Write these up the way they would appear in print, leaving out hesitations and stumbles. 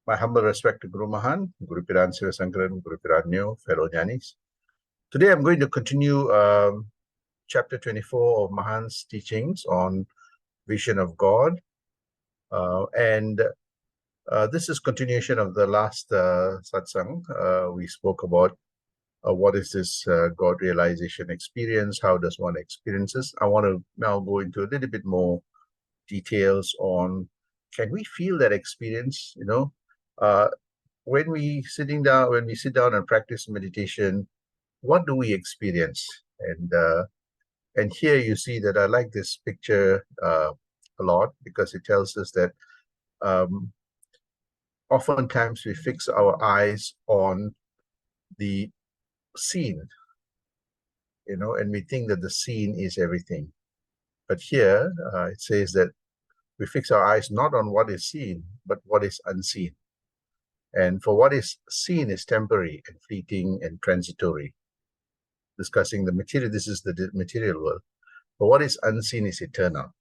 My humble respect to Guru Mahan, Guru Piran Sivasankaran, Guru Piran Neo, fellow Jnanis. Today I'm going to continue chapter 24 of Mahan's teachings on vision of God. And this is continuation of the last satsang. We spoke about what is this God realization experience? How does one experience this? I want to now go into a little bit more details on, can we feel that experience? When we sit down and practice meditation, what do we experience? And here you see that I like this picture a lot, because it tells us that oftentimes we fix our eyes on the scene, and we think that the scene is everything. But here it says that we fix our eyes not on what is seen, but what is unseen. And for what is seen is temporary and fleeting and transitory. Discussing the material, this is the material world. But what is unseen is eternal.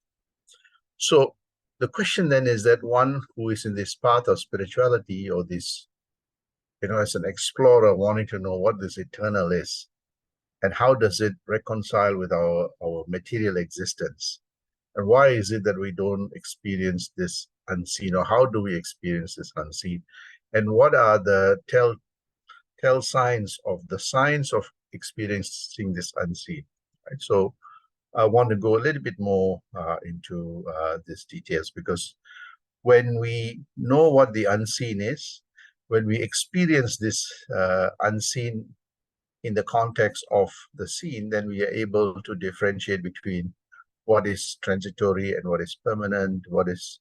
So the question then is that one who is in this path of spirituality, or this, as an explorer wanting to know what this eternal is, and how does it reconcile with our material existence? And why is it that we don't experience this unseen, or how do we experience this unseen? And what are the tell signs of experiencing this unseen? Right? So I want to go a little bit more into these details, because when we know what the unseen is, when we experience this unseen in the context of the seen, then we are able to differentiate between what is transitory and what is permanent, what is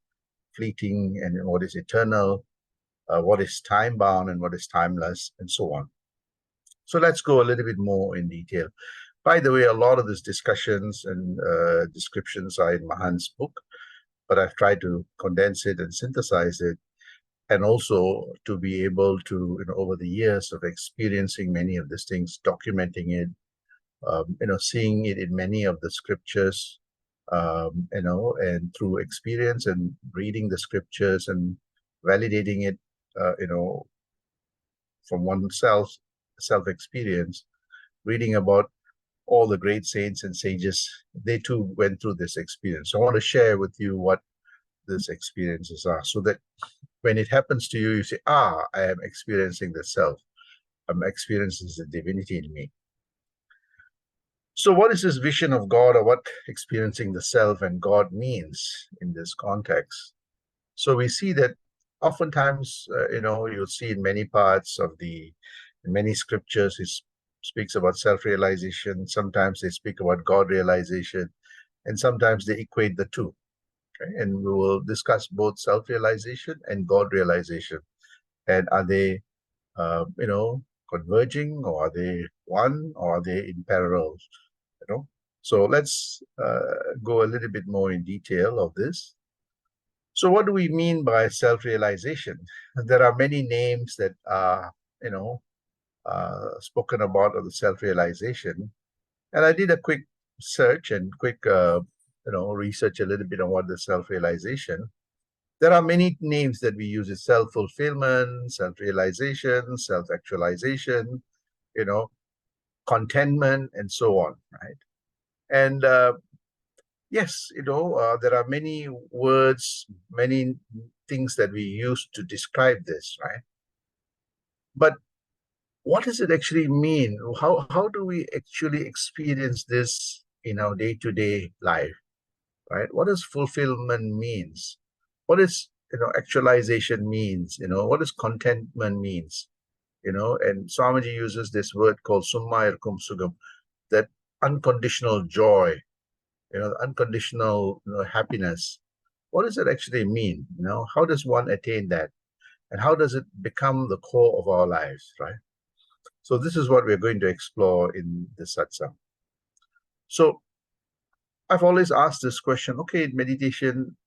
fleeting and what is eternal, what is time-bound and what is timeless, and so on. So let's go a little bit more in detail. By the way, a lot of these discussions and descriptions are in Mahan's book, but I've tried to condense it and synthesize it, and also to be able to, over the years of experiencing many of these things, documenting it, seeing it in many of the scriptures, and through experience and reading the scriptures and validating it, from oneself, self-experience, reading about all the great saints and sages. They too went through this experience. So I want to share with you what these experiences are, so that when it happens to you, you say, I am experiencing the self. I'm experiencing the divinity in me. So what is this vision of God, or what experiencing the self and God means in this context? So we see that oftentimes, you'll see in many parts of in many scriptures, it speaks about self-realization. Sometimes they speak about God realization, and sometimes they equate the two. Okay? And we will discuss both self-realization and God realization. And are they, converging, or are they one, or are they in parallel? So let's go a little bit more in detail of this. So what do we mean by self-realization? There are many names that are, spoken about of the self-realization. And I did a quick search and quick, research a little bit on what the self-realization. There are many names that we use: as self-fulfillment, self-realization, self-actualization, contentment, and so on, right? And yes, there are many words, many things that we use to describe this, right? But what does it actually mean? How do we actually experience this in our day-to-day life, right? What does fulfillment means? What is, actualization means? What does contentment means? And Swamiji uses this word called summa irkum sugam, that unconditional joy, unconditional happiness. What does it actually mean? How does one attain that? And how does it become the core of our lives, right? So this is what we're going to explore in this satsang. So I've always asked this question, okay, in meditation,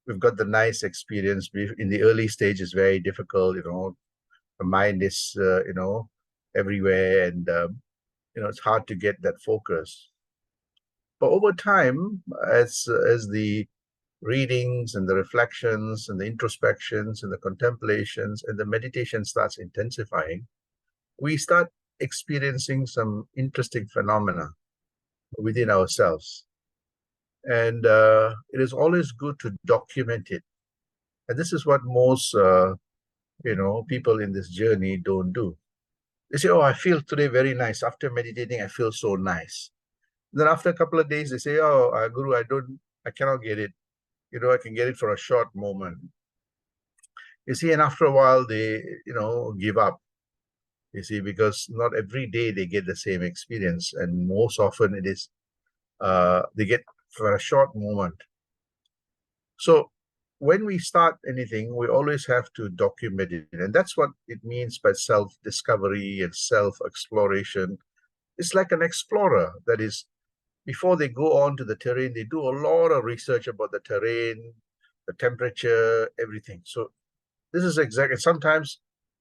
we've got the nice experience. In the early stage, it's very difficult, the mind is, everywhere, and, it's hard to get that focus. But over time, as the readings and the reflections and the introspections and the contemplations and the meditation starts intensifying, we start experiencing some interesting phenomena within ourselves. And it is always good to document it. And this is what most, people in this journey don't do. They say, oh, I feel today very nice. After meditating, I feel so nice. Then after a couple of days, they say, oh, Guru, I cannot get it. I can get it for a short moment. You see, and after a while, they, give up. You see, because not every day they get the same experience. And most often it is, they get for a short moment. So when we start anything, we always have to document it. And that's what it means by self-discovery and self-exploration. It's like an explorer. That is, before they go on to the terrain, they do a lot of research about the terrain, the temperature, everything. So this is exactly, sometimes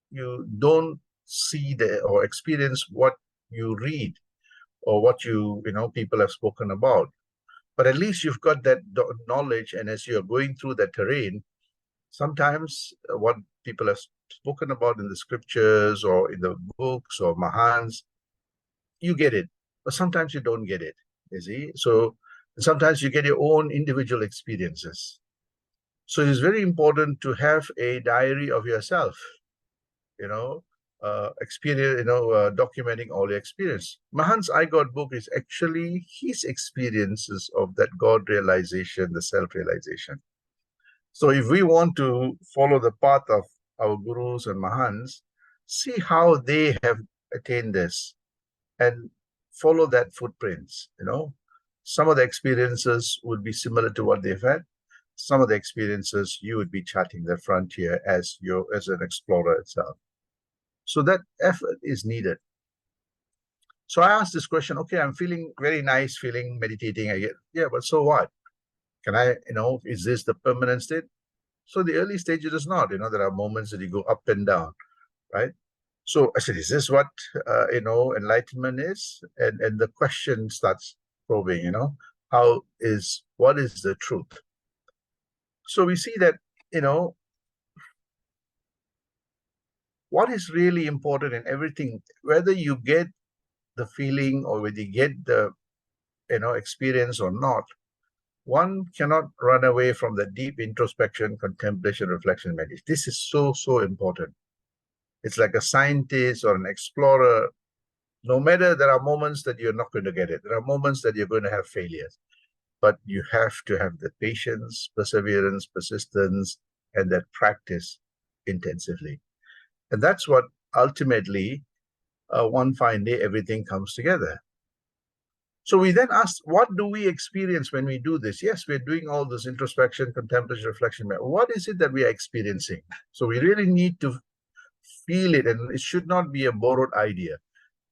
you don't see or experience what you read or what people have spoken about. But at least you've got that knowledge, and as you're going through that terrain, sometimes what people have spoken about in the scriptures or in the books or Mahans, you get it, but sometimes you don't get it, you see. So sometimes you get your own individual experiences. So it's very important to have a diary of yourself, experience, documenting all your experience. Mahan's I God book is actually his experiences of that God realization, the self-realization. So if we want to follow the path of our gurus and Mahans, see how they have attained this and follow that footprints, Some of the experiences would be similar to what they've had. Some of the experiences you would be charting the frontier as an explorer itself. So that effort is needed. So I asked this question, okay, I'm feeling very nice, feeling meditating. Yeah, but so what? Can I, is this the permanent state? So the early stage, it is not. There are moments that you go up and down, right? So I said, is this what, enlightenment is? And the question starts probing, what is the truth? So we see that, what is really important in everything, whether you get the feeling or whether you get the, experience or not, one cannot run away from the deep introspection, contemplation, reflection, meditation. This is so, so important. It's like a scientist or an explorer. No matter, there are moments that you're not going to get it. There are moments that you're going to have failures. But you have to have the patience, perseverance, persistence, and that practice intensively. And that's what ultimately, one fine day, everything comes together. So we then asked, what do we experience when we do this? Yes, we're doing all this introspection, contemplation, reflection. What is it that we are experiencing? So we really need to feel it, and it should not be a borrowed idea.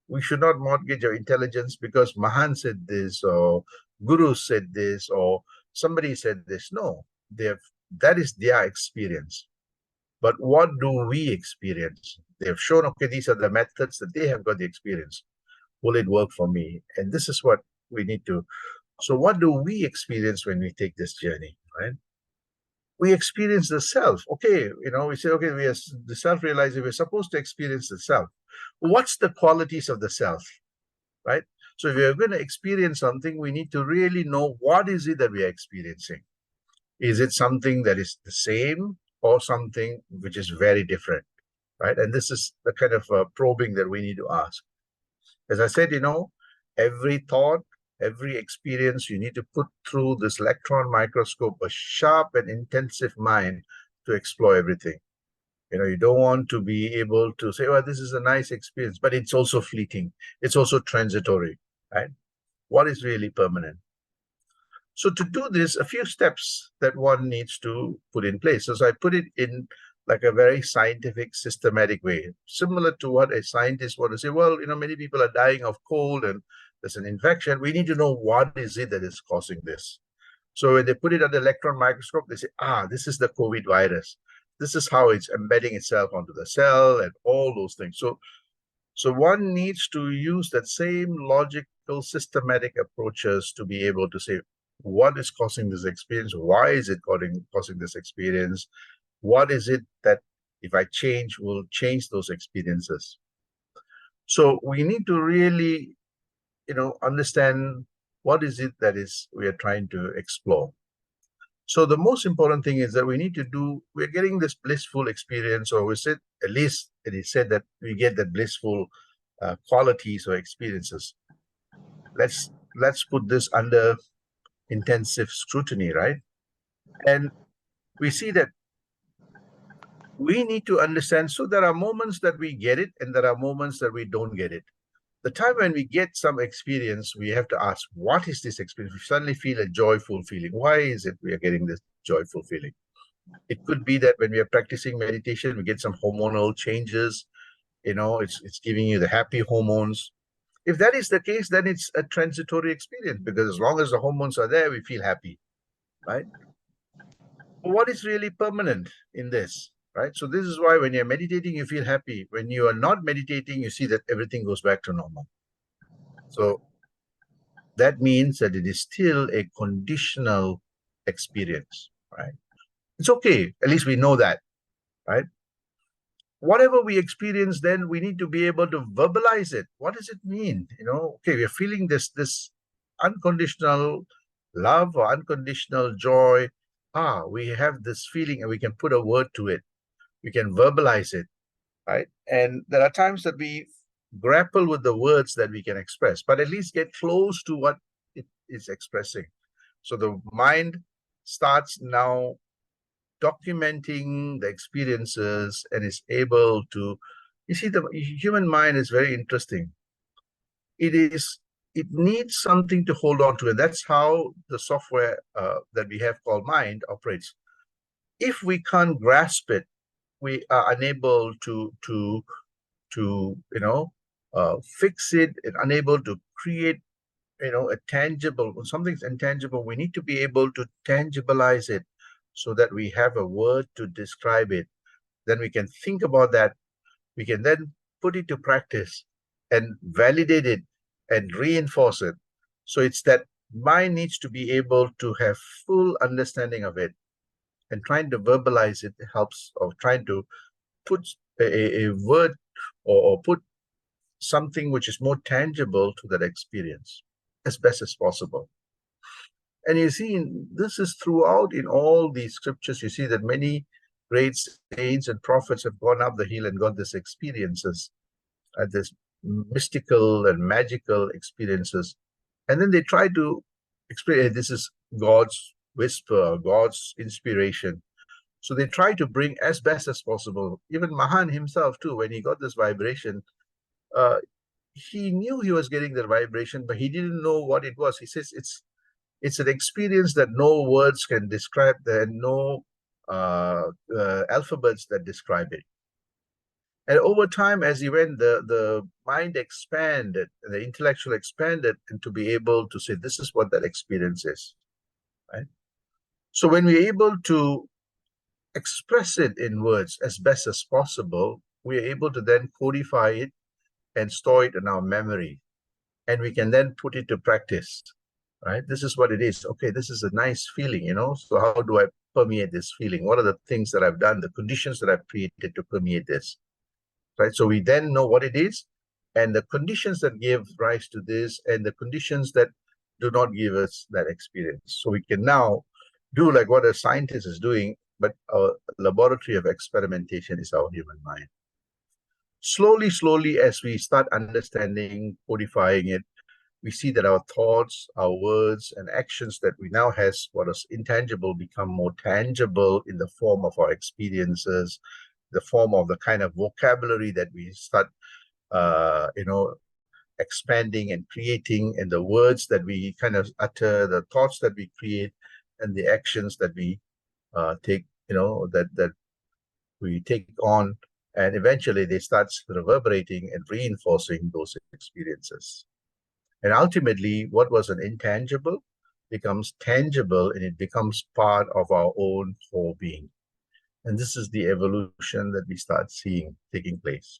We should not mortgage our intelligence because Mahan said this, or Guru said this, or somebody said this. No, that is their experience. But what do we experience? They have shown, okay, these are the methods that they have got the experience. Will it work for me? And this is what we need to. So what do we experience when we take this journey, right? We experience the self. Okay, we say, okay, we are the self-realizing, we're supposed to experience the self. What's the qualities of the self, right? So if we're going to experience something, we need to really know what is it that we are experiencing. Is it something that is the same or something which is very different, right? And this is the kind of probing that we need to ask. As I said, every thought, every experience, you need to put through this electron microscope, a sharp and intensive mind to explore everything. You don't want to be able to say, well, this is a nice experience, but it's also fleeting. It's also transitory, right? What is really permanent? So to do this, a few steps that one needs to put in place. So I put it in like a very scientific, systematic way, similar to what a scientist would say. Well, many people are dying of cold and there's an infection. We need to know what is it that is causing this. So when they put it under the electron microscope, they say, this is the COVID virus. This is how it's embedding itself onto the cell and all those things. So one needs to use that same logical, systematic approaches to be able to say, what is causing this experience? Why is it causing this experience? What is it that if I change will change those experiences? So we need to really, understand what is it that is we are trying to explore. So the most important thing is that we're getting this blissful experience, or we said, at least it is said that we get that blissful qualities or experiences. Let's put this under intensive scrutiny, right? And we see that we need to understand, so there are moments that we get it and there are moments that we don't get it. The time when we get some experience, we have to ask, what is this experience? We suddenly feel a joyful feeling. Why is it we are getting this joyful feeling? It could be that when we are practicing meditation, we get some hormonal changes. It's giving you the happy hormones. If that is the case, then it's a transitory experience, because as long as the hormones are there, we feel happy, right? But what is really permanent in this, right? So this is why when you're meditating, you feel happy. When you are not meditating, you see that everything goes back to normal. So that means that it is still a conditional experience, right? It's okay. At least we know that, right? Whatever we experience, then we need to be able to verbalize it. What does it mean? Okay, we're feeling this unconditional love or unconditional joy. We have this feeling and we can put a word to it. We can verbalize it, right? And there are times that we grapple with the words that we can express, but at least get close to what it is expressing. So the mind starts now documenting the experiences and is able to, you see, the human mind is very interesting. It needs something to hold on to, and that's how the software that we have called mind operates. If we can't grasp it, we are unable to fix it, and unable to create a tangible, something's intangible. We need to be able to tangibilize it so that we have a word to describe it. Then we can think about that. We can then put it to practice and validate it and reinforce it. So it's that mind needs to be able to have full understanding of it, and trying to verbalize it helps, or trying to put a word, or put something which is more tangible to that experience as best as possible. And you see, this is throughout in all these scriptures. You see that many great saints and prophets have gone up the hill and got these experiences, this mystical and magical experiences. And then they try to explain, this is God's whisper, God's inspiration. So they try to bring as best as possible. Even Mahan himself too, when he got this vibration, he knew he was getting the vibration, but he didn't know what it was. He says it's an experience that no words can describe. There are no alphabets that describe it. And over time, as he went, the mind expanded, the intellectual expanded, and to be able to say, this is what that experience is, right? So when we're able to express it in words as best as possible, we're able to then codify it and store it in our memory. And we can then put it to practice, right? This is what it is. Okay, this is a nice feeling, so how do I permeate this feeling? What are the things that I've done, the conditions that I've created to permeate this, right? So we then know what it is, and the conditions that give rise to this, and the conditions that do not give us that experience. So we can now do like what a scientist is doing, but our laboratory of experimentation is our human mind. Slowly, as we start understanding, codifying it, we see that our thoughts, our words, and actions that we now have, what is intangible, become more tangible in the form of our experiences, the form of the kind of vocabulary that we start, expanding and creating, and the words that we kind of utter, the thoughts that we create, and the actions that we take, that we take on, and eventually they start reverberating and reinforcing those experiences. And ultimately, what was an intangible becomes tangible, and it becomes part of our own whole being. And this is the evolution that we start seeing taking place.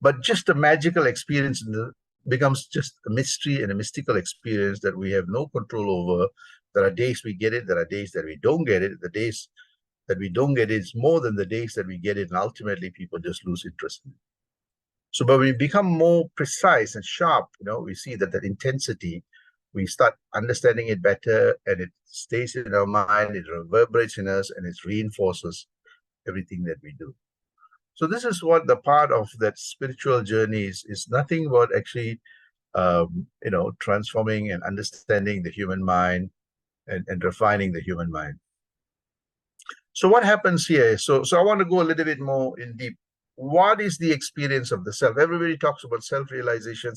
But just a magical experience becomes just a mystery and a mystical experience that we have no control over. There are days we get it, there are days that we don't get it. The days that we don't get it is more than the days that we get it, and ultimately people just lose interest in it. So, but when we become more precise and sharp, we see that intensity, we start understanding it better, and it stays in our mind, it reverberates in us, and it reinforces everything that we do. So this is what the part of that spiritual journey is nothing but actually, transforming and understanding the human mind and refining the human mind. So what happens here? So I want to go a little bit more in deep. What is the experience of the self? Everybody talks about self-realization,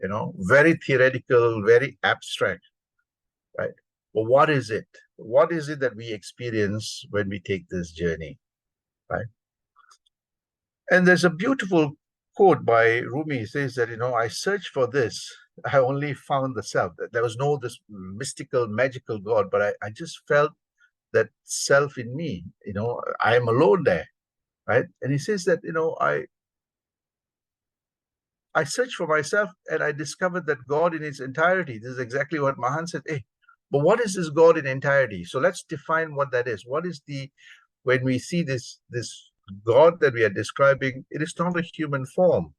very theoretical, very abstract, right? But what is it? What is it that we experience when we take this journey, right? And there's a beautiful quote by Rumi. It says that, I searched for this. I only found the self. There was no this mystical, magical God, but I just felt that self in me. I am alone there, right? And he says that, I searched for myself and I discovered that God in its entirety. This is exactly what Mahan said. Hey, but what is this God in entirety? So let's define what that is. What is when we see this God that we are describing, it is not a human form.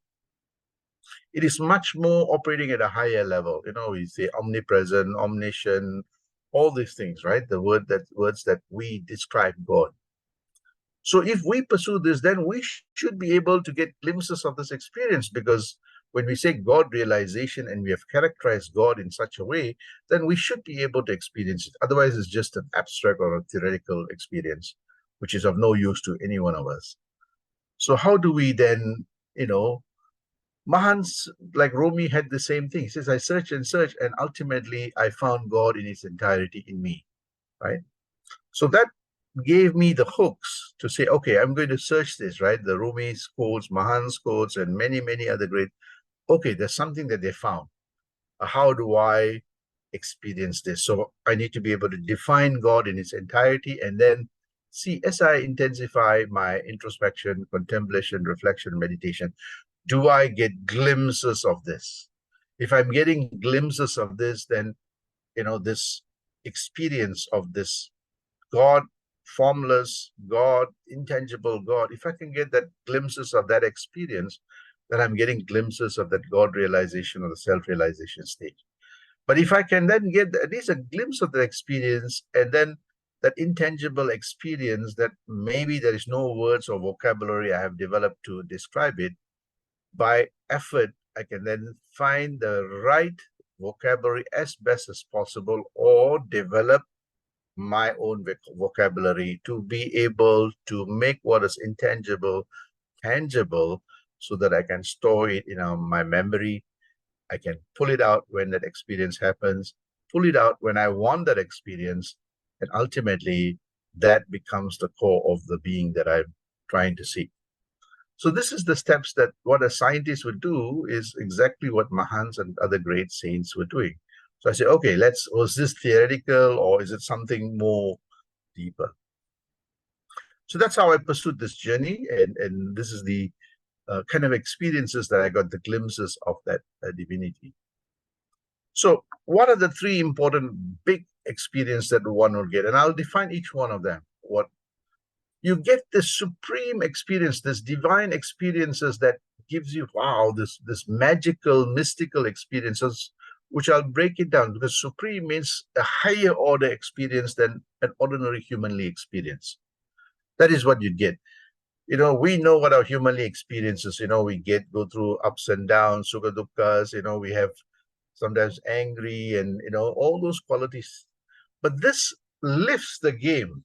It is much more operating at a higher level. We say omnipresent, omniscient, all these things, right? The words that we describe God. So if we pursue this, then we should be able to get glimpses of this experience, because when we say God realization and we have characterized God in such a way, then we should be able to experience it. Otherwise, it's just an abstract or a theoretical experience, which is of no use to any one of us. So how do we then, Mahan's, like Rumi, had the same thing. He says, I searched and searched, and ultimately I found God in its entirety in me, right? So that gave me the hooks to say, okay, I'm going to search this, right? The Rumi's quotes, Mahan's quotes, and many, many other great. Okay, there's something that they found. How do I experience this? So I need to be able to define God in its entirety, and then see, as I intensify my introspection, contemplation, reflection, meditation, do I get glimpses of this? If I'm getting glimpses of this, then, this experience of this God, formless God, intangible God, if I can get that glimpses of that experience, then I'm getting glimpses of that God realization or the self-realization stage. But if I can then get at least a glimpse of the experience, and then that intangible experience that maybe there is no words or vocabulary I have developed to describe it, by effort, I can then find the right vocabulary as best as possible, or develop my own vocabulary to be able to make what is intangible tangible, so that I can store it in my memory. I can pull it out when that experience happens, pull it out when I want that experience, and ultimately that becomes the core of the being that I'm trying to see. So this is the steps that what a scientist would do is exactly what Mahans and other great saints were doing. So I say, okay, was this theoretical or is it something more deeper? So that's how I pursued this journey. And this is the kind of experiences that I got, the glimpses of that divinity. So what are the three important big experiences that one will get? And I'll define each one of them. What you get, this supreme experience, this divine experiences that gives you, wow, this magical, mystical experiences, which I'll break it down, because supreme means a higher order experience than an ordinary humanly experience. That is what you get. We know what our humanly experiences, we go through ups and downs, sukha dukkhas, we have sometimes angry and, all those qualities. But this lifts the game.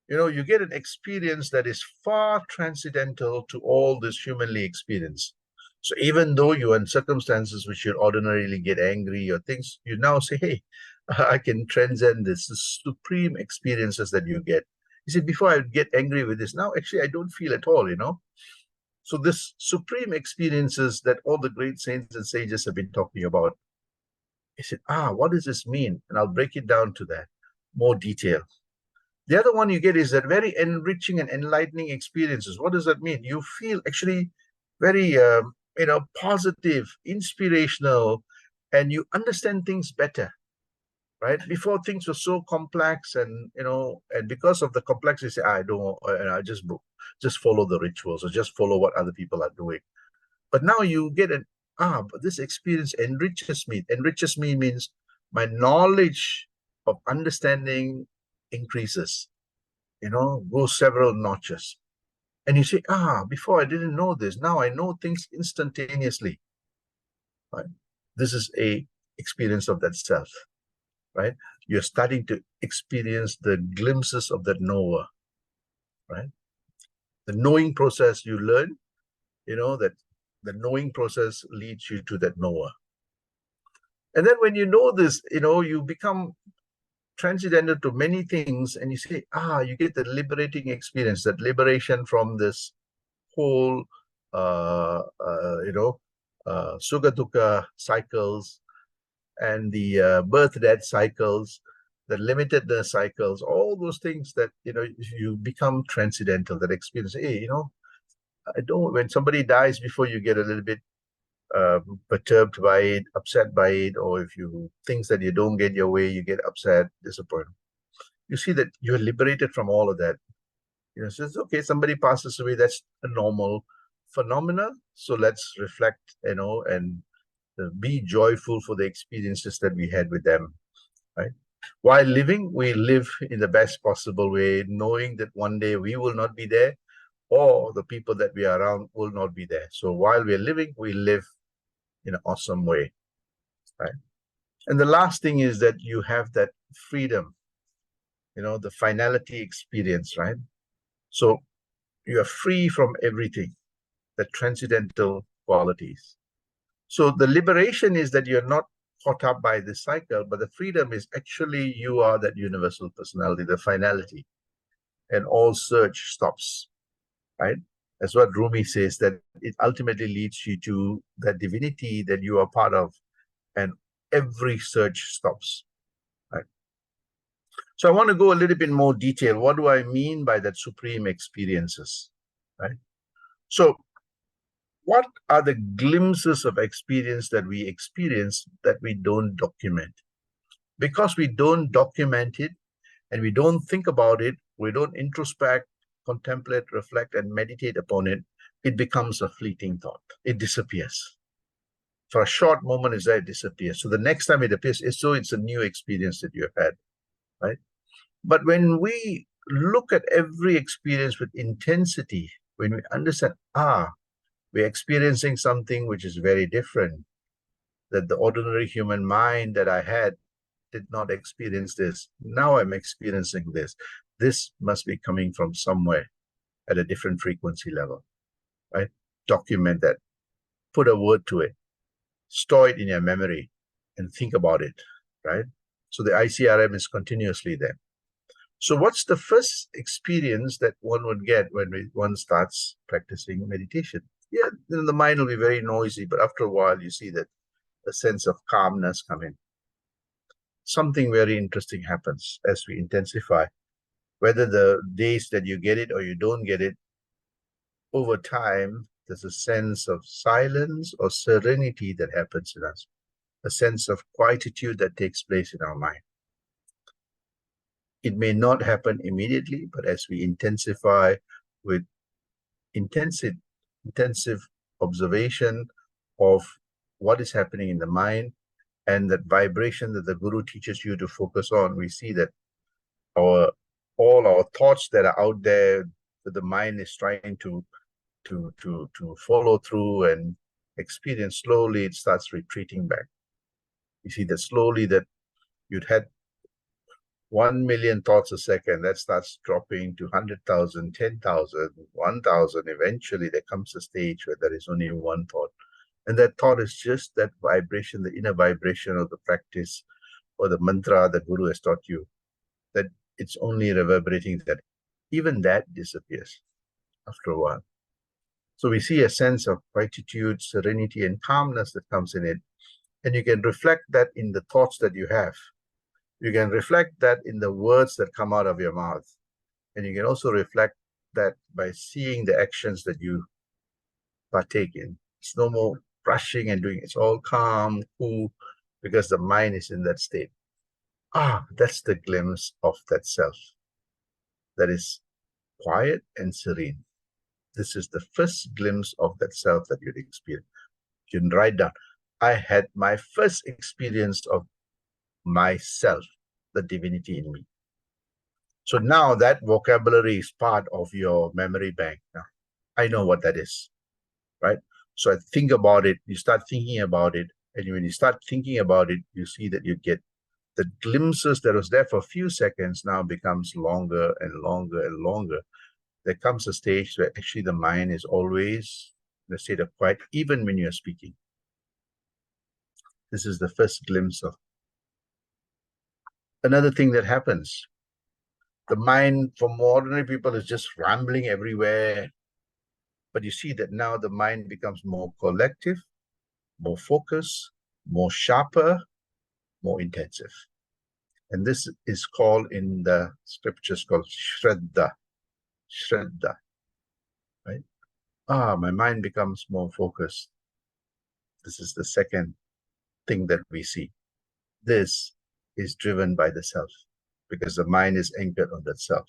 You get an experience that is far transcendental to all this humanly experience. So even though you're in circumstances which you'd ordinarily get angry or things, you now say, hey, I can transcend this, the supreme experiences that you get. You see, before I would get angry with this, now actually I don't feel at all, So this supreme experiences that all the great saints and sages have been talking about. I said, what does this mean? And I'll break it down to that, more detail. The other one you get is that very enriching and enlightening experiences. What does that mean? You feel actually very, positive, inspirational, and you understand things better, right? Before, things were so complex, and and because of the complexity, I don't, I just follow the rituals or just follow what other people are doing. But now you get but this experience enriches me. Enriches me means my knowledge of understanding increases, goes several notches. And you say, before I didn't know this. Now I know things instantaneously. Right? This is a experience of that self, right? You're starting to experience the glimpses of that knower, right? The knowing process you learn, that the knowing process leads you to that knower. And then when you know this, you become transcendental to many things, and you say, you get the liberating experience, that liberation from this whole, Sukha Dukkha cycles, and the birth-death cycles, the limitedness cycles, all those things that, you become transcendental, that experience. Hey, I don't, when somebody dies, before you get a little bit perturbed by it, upset by it, or if you things that you don't get your way, you get upset, disappointed. You see that you're liberated from all of that. So it's okay, somebody passes away, that's a normal phenomena. So let's reflect, and be joyful for the experiences that we had with them, right? While living, we live in the best possible way, knowing that one day we will not be there, or the people that we are around will not be there. So while we're living, we live in an awesome way, right? And the last thing is that you have that freedom, the finality experience, right? So you are free from everything, the transcendental qualities. So the liberation is that you're not caught up by this cycle, but the freedom is actually you are that universal personality, the finality, and all search stops, right? That's what Rumi says, that it ultimately leads you to that divinity that you are part of, and every search stops, right? So I want to go a little bit more detail. What do I mean by that supreme experiences, right? So what are the glimpses of experience that we experience that we don't document? Because we don't document it, and we don't think about it, we don't introspect, contemplate, reflect, and meditate upon it, it becomes a fleeting thought. It disappears. For a short moment, it's there, it disappears. So the next time it appears, it's a new experience that you have had, right? But when we look at every experience with intensity, when we understand, we're experiencing something which is very different, that the ordinary human mind that I had did not experience this. Now I'm experiencing this. This must be coming from somewhere at a different frequency level, right? Document that, put a word to it, store it in your memory, and think about it, right? So the ICRM is continuously there. So what's the first experience that one would get when one starts practicing meditation? Yeah, the mind will be very noisy, but after a while, you see that a sense of calmness come in. Something very interesting happens as we intensify. Whether the days that you get it or you don't get it, over time, there's a sense of silence or serenity that happens in us, a sense of quietude that takes place in our mind. It may not happen immediately, but as we intensify with intensive observation of what is happening in the mind, and that vibration that the Guru teaches you to focus on, we see that all our thoughts that are out there, that the mind is trying to follow through and experience, slowly it starts retreating back. You see that slowly, that you'd had 1 million thoughts a second, that starts dropping to 100,000, 10,000, 1,000. Eventually, there comes a stage where there is only one thought. And that thought is just that vibration, the inner vibration of the practice or the mantra that Guru has taught you, that it's only reverberating, that even that disappears after a while. So we see a sense of quietude, serenity, and calmness that comes in it. And you can reflect that in the thoughts that you have. You can reflect that in the words that come out of your mouth. And you can also reflect that by seeing the actions that you partake in. It's no more rushing and doing it. It's all calm, cool, because the mind is in that state. That's the glimpse of that self that is quiet and serene. This is the first glimpse of that self that you'd experience. You can write down, I had my first experience of myself, the divinity in me. So now that vocabulary is part of your memory bank. Now, I know what that is, right? So I think about it, you start thinking about it, and when you start thinking about it, you see that you get the glimpses that was there for a few seconds now becomes longer and longer and longer. There comes a stage where actually the mind is always in a state of quiet, even when you're speaking. This is the first glimpse of another thing that happens. The mind for ordinary people is just rambling everywhere. But you see that now the mind becomes more collective, more focused, more sharper, more intensive. And this is called in the scriptures called Shraddha. Shraddha, right? My mind becomes more focused. This is the second thing that we see. This is driven by the self because the mind is anchored on that self.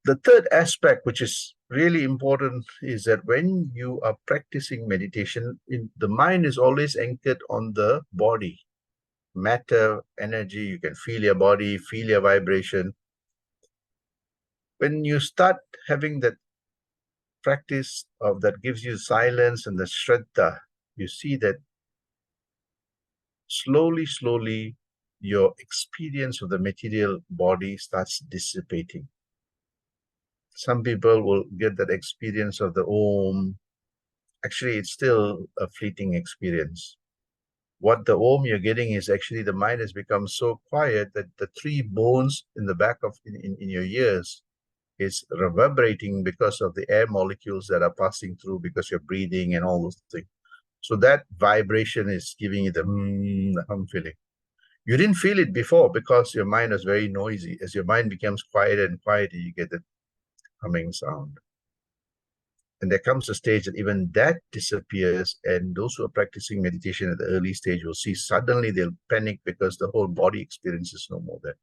The third aspect, which is really important, is that when you are practicing meditation, the mind is always anchored on the body, matter, energy. You can feel your body, feel your vibration. When you start having that practice of that gives you silence and the shraddha, you see that slowly, your experience of the material body starts dissipating. Some people will get that experience of the Om. Actually, it's still a fleeting experience. What the Om you're getting is actually the mind has become so quiet that the three bones in the back of in your ears is reverberating because of the air molecules that are passing through because you're breathing and all those things. So that vibration is giving you the hum feeling. You didn't feel it before because your mind was very noisy. As your mind becomes quieter and quieter, you get the humming sound. And there comes a stage that even that disappears, and those who are practicing meditation at the early stage will see suddenly they'll panic because the whole body experience is no more there.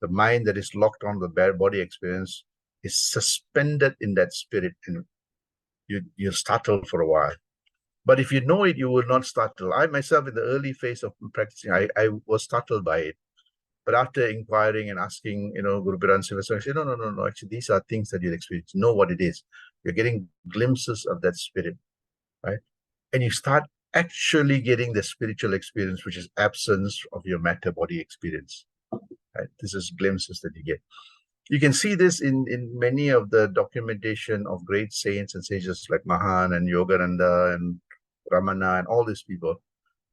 The mind that is locked on the bare body experience is suspended in that spirit, and you're startled for a while. But if you know it, you will not startle. I myself, in the early phase of practicing, I was startled by it. But after inquiring and asking, Guru Piran Sivaswami, I said, no. Actually, these are things that you'll experience. Know what it is. You're getting glimpses of that spirit, right? And you start actually getting the spiritual experience, which is absence of your matter body experience. Right? This is glimpses that you get. You can see this in many of the documentation of great saints and sages like Mahan and Yogananda and Ramana and all these people.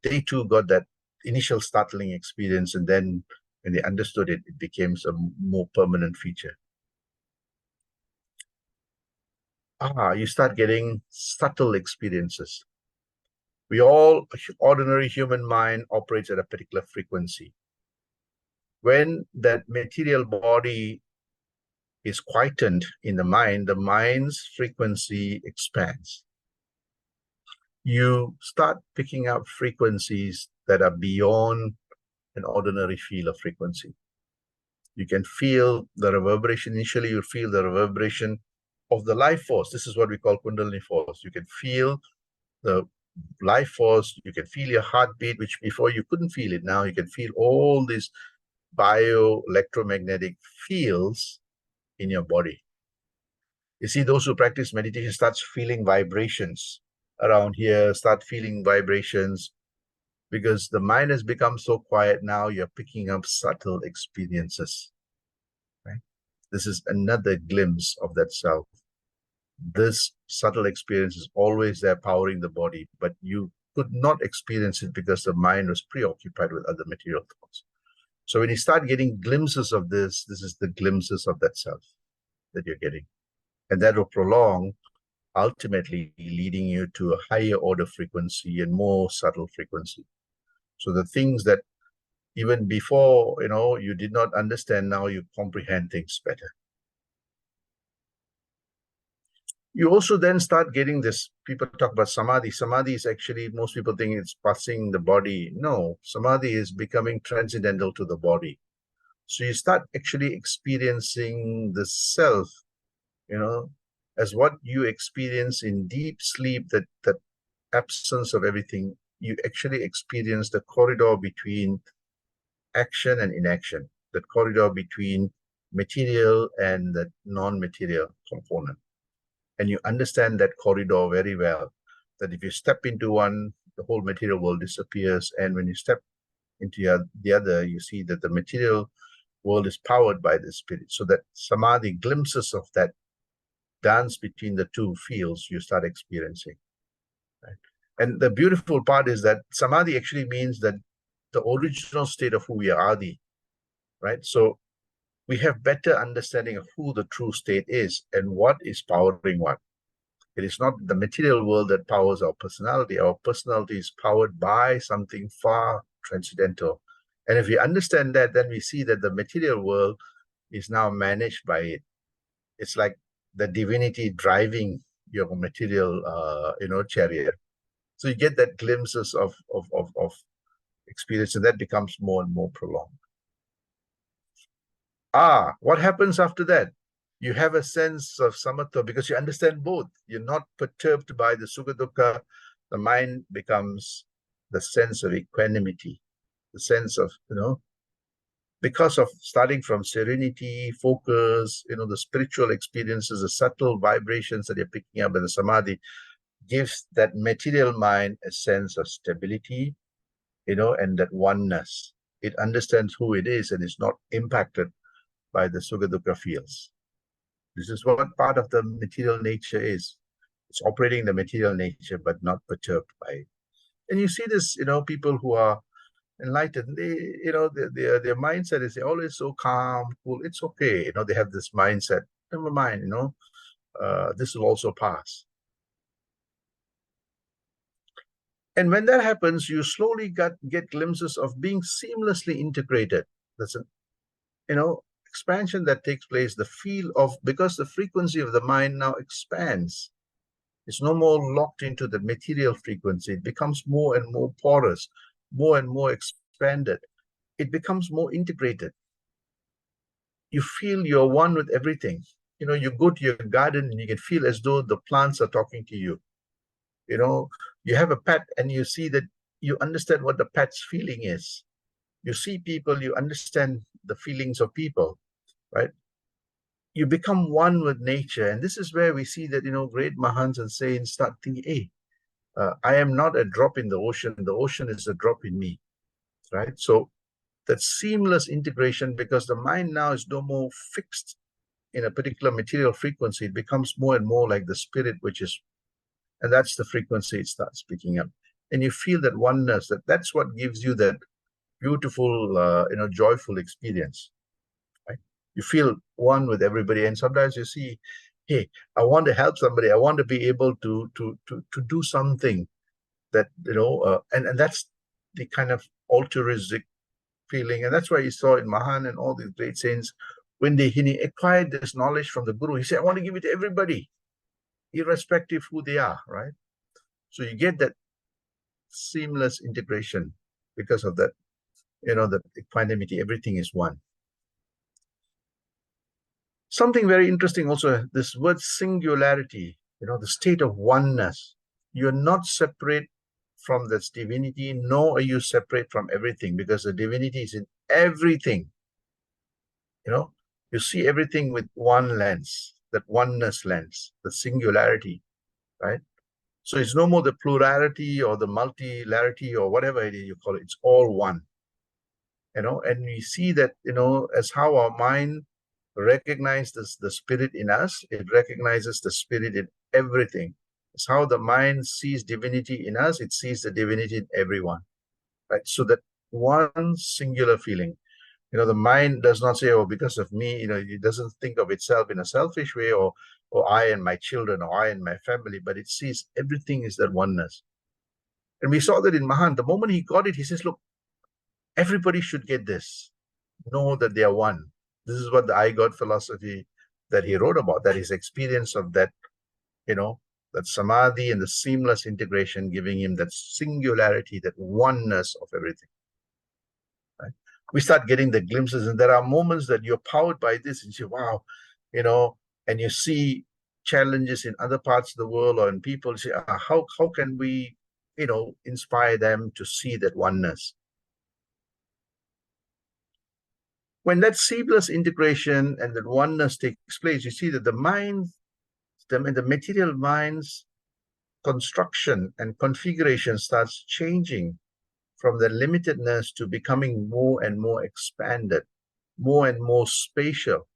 They too got that initial startling experience, and then when they understood it, it became a more permanent feature. You start getting subtle experiences. Ordinary human mind operates at a particular frequency. When that material body is quietened in the mind's frequency expands. You start picking up frequencies that are beyond an ordinary feel of frequency. You can feel the reverberation. Initially, you feel the reverberation of the life force. This is what we call Kundalini force. You can feel the life force. You can feel your heartbeat, which before you couldn't feel it. Now you can feel all these bio-electromagnetic fields in your body. You see, those who practice meditation starts feeling vibrations around here, start feeling vibrations, because the mind has become so quiet now, you're picking up subtle experiences. Right? This is another glimpse of that self. This subtle experience is always there powering the body, but you could not experience it because the mind was preoccupied with other material thoughts. So when you start getting glimpses of this, this is the glimpses of that self that you're getting. And that will prolong, ultimately leading you to a higher order frequency and more subtle frequency. So the things that even before, you did not understand, now you comprehend things better. You also then start getting this, people talk about samadhi. Samadhi is actually, most people think it's passing the body. No, samadhi is becoming transcendental to the body. So you start actually experiencing the self, you know, as what you experience in deep sleep, that absence of everything. You actually experience the corridor between action and inaction, the corridor between material and the non-material component. And you understand that corridor very well, that if you step into one, the whole material world disappears. And when you step into the other, you see that the material world is powered by the spirit. So that samadhi, glimpses of that dance between the two fields, you start experiencing. Right? And the beautiful part is that samadhi actually means that the original state of who we are, adi, right? So we have better understanding of who the true state is and what is powering what. It is not the material world that powers our personality. Our personality is powered by something far transcendental. And if we understand that, then we see that the material world is now managed by it. It's like the divinity driving your material, chariot. So you get that glimpses of experience, and that becomes more and more prolonged. What happens after that? You have a sense of samatva because you understand both. You're not perturbed by the sukha dukkha. The mind becomes the sense of equanimity, the sense of, because of starting from serenity, focus, the spiritual experiences, the subtle vibrations that you're picking up in the samadhi gives that material mind a sense of stability, and that oneness. It understands who it is and is not impacted by the sukha dukkha fields. This is what part of the material nature is. It's operating the material nature, but not perturbed by it. And you see this, people who are enlightened, their mindset is they're always so calm, cool. It's okay. They have this mindset. Never mind, this will also pass. And when that happens, you slowly get glimpses of being seamlessly integrated. That's an, expansion that takes place, the feel of, because the frequency of the mind now expands. It's no more locked into the material frequency. It becomes more and more porous, more and more expanded. It becomes more integrated. You feel you're one with everything. You go to your garden and you can feel as though the plants are talking to you. You have a pet and you see that you understand what the pet's feeling is. You see people, you understand the feelings of people, right? You become one with nature. And this is where we see that, great Mahans and saints start thinking, hey, I am not a drop in the ocean. The ocean is a drop in me, right? So that seamless integration, because the mind now is no more fixed in a particular material frequency. It becomes more and more like the spirit, and that's the frequency it starts picking up. And you feel that oneness, that's what gives you that beautiful, joyful experience. Right? You feel one with everybody, and sometimes you see, hey, I want to help somebody. I want to be able to do something that, and that's the kind of altruistic feeling. And that's why you saw in Mahan and all these great saints, when he acquired this knowledge from the Guru, he said, I want to give it to everybody, irrespective who they are, right? So you get that seamless integration because of that, the equanimity, everything is one. Something very interesting also, this word singularity, the state of oneness. You're not separate from this divinity, nor are you separate from everything, because the divinity is in everything. You see everything with one lens, that oneness lens, the singularity, right? So it's no more the plurality or the multilarity or whatever it is you call it. It's all one. And we see that, as how our mind recognizes the spirit in us, it recognizes the spirit in everything. It's how the mind sees divinity in us, it sees the divinity in everyone. Right? So that one singular feeling. The mind does not say, oh, because of me, it doesn't think of itself in a selfish way, or I and my children, or I and my family, but it sees everything is that oneness. And we saw that in Mahan. The moment he got it, he says, look, everybody should get this. Know that they are one. This is what the I God philosophy that he wrote about, that his experience of that that samadhi and the seamless integration, giving him that singularity, that oneness of everything. Right? We start getting the glimpses, and there are moments that you're powered by this, and you say, wow, and you see challenges in other parts of the world or in people, say, how can we, inspire them to see that oneness? When that seamless integration and that oneness takes place, you see that the material mind's construction and configuration starts changing from the limitedness to becoming more and more expanded, more and more spatial.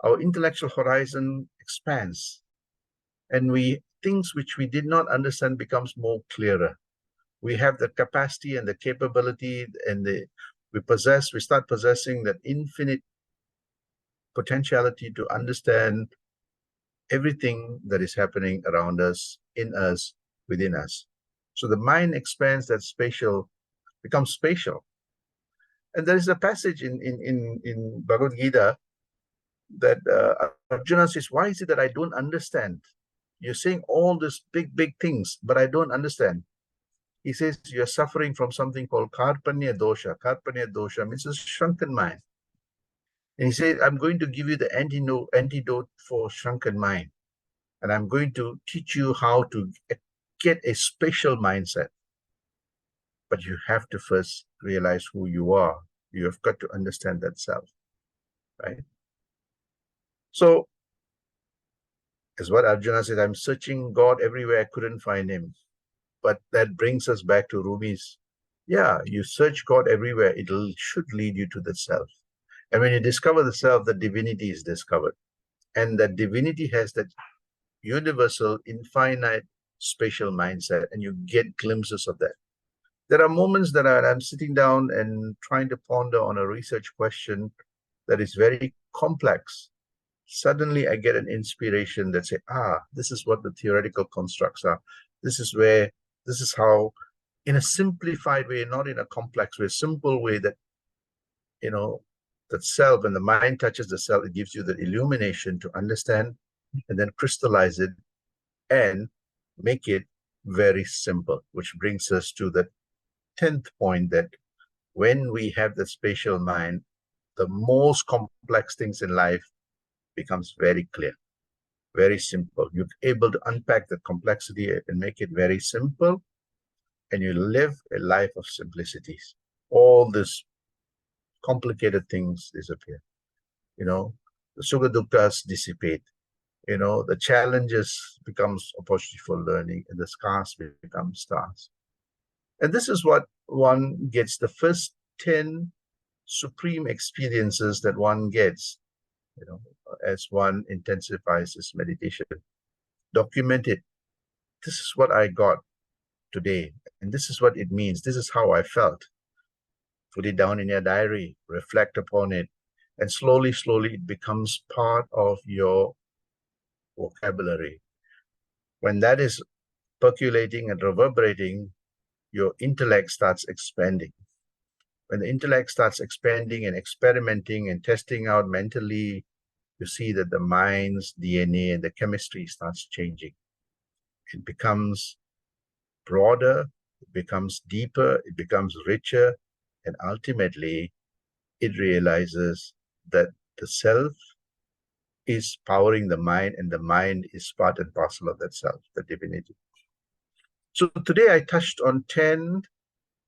Our intellectual horizon expands, and things which we did not understand becomes more clearer. We have the capacity and the capability, and we start possessing that infinite potentiality to understand everything that is happening around us, in us, within us. So the mind expands, that becomes spatial. And there is a passage in Bhagavad Gita that Arjuna says, why is it that I don't understand? You're saying all these big, big things, but I don't understand. He says, you're suffering from something called Karpanya dosha. Karpanya dosha means a shrunken mind. And he said, I'm going to give you the antidote for shrunken mind. And I'm going to teach you how to get a spatial mindset. But you have to first realize who you are. You have got to understand that self, right? So, as what Arjuna said, I'm searching God everywhere, I couldn't find him. But that brings us back to Rumi's. Yeah, you search God everywhere, it should lead you to the self. And when you discover the self, the divinity is discovered. And that divinity has that universal, infinite, spatial mindset, and you get glimpses of that. There are moments that I'm sitting down and trying to ponder on a research question that is very complex. Suddenly I get an inspiration that say, this is what the theoretical constructs are. This is how, in a simplified way, not in a complex way, simple way, that, that self, when the mind touches the self, it gives you the illumination to understand and then crystallize it and make it very simple, which brings us to the 10th point, that when we have the spatial mind, the most complex things in life becomes very clear, very simple. You're able to unpack the complexity and make it very simple, and you live a life of simplicities. All these complicated things disappear. The sukha dukkha's dissipate. The challenges becomes opportunity for learning, and the scars become stars. And this is what one gets, the first 10 supreme experiences that one gets, as one intensifies this meditation. Document it. This is what I got today, and this is what it means. This is how I felt. Put it down in your diary, reflect upon it, and slowly, slowly it becomes part of your vocabulary. When that is percolating and reverberating, your intellect starts expanding. When the intellect starts expanding and experimenting and testing out mentally, you see that the mind's DNA and the chemistry starts changing. It becomes broader, it becomes deeper, it becomes richer, and ultimately it realizes that the self is powering the mind, and the mind is part and parcel of that self, the divinity. So today I touched on 10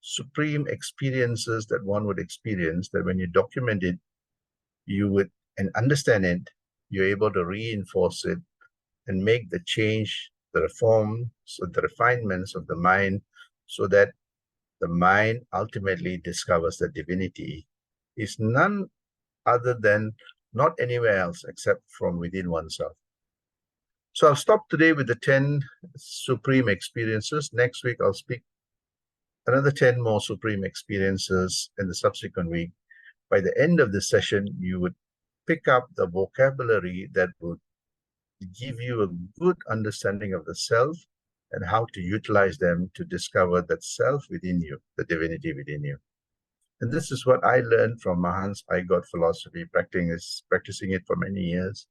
supreme experiences that one would experience, that when you document it, you would, and understand it, you're able to reinforce it and make the change, the reforms, so the refinements of the mind, so that the mind ultimately discovers that divinity is none other than not anywhere else except from within oneself. So I'll stop today with the 10 supreme experiences. Next week, I'll speak another 10 more supreme experiences in the subsequent week. By the end of the session, you would pick up the vocabulary that would give you a good understanding of the self and how to utilize them to discover that self within you, the divinity within you. And this is what I learned from Mahan's I God philosophy, practicing it for many years,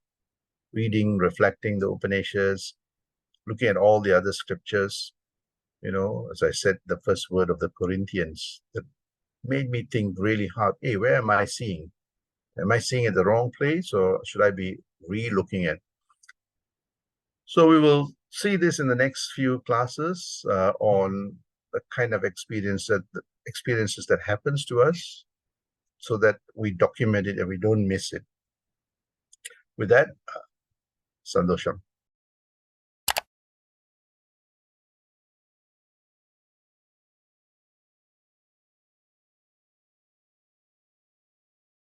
reading, reflecting the Upanishads, looking at all the other scriptures, as I said, the first word of the Corinthians, that made me think really hard. Hey, where am I seeing? Am I seeing at the wrong place, or should I be re-looking at? So we will see this in the next few classes on the kind of experiences that happens to us, so that we document it and we don't miss it. With that, Sandosham.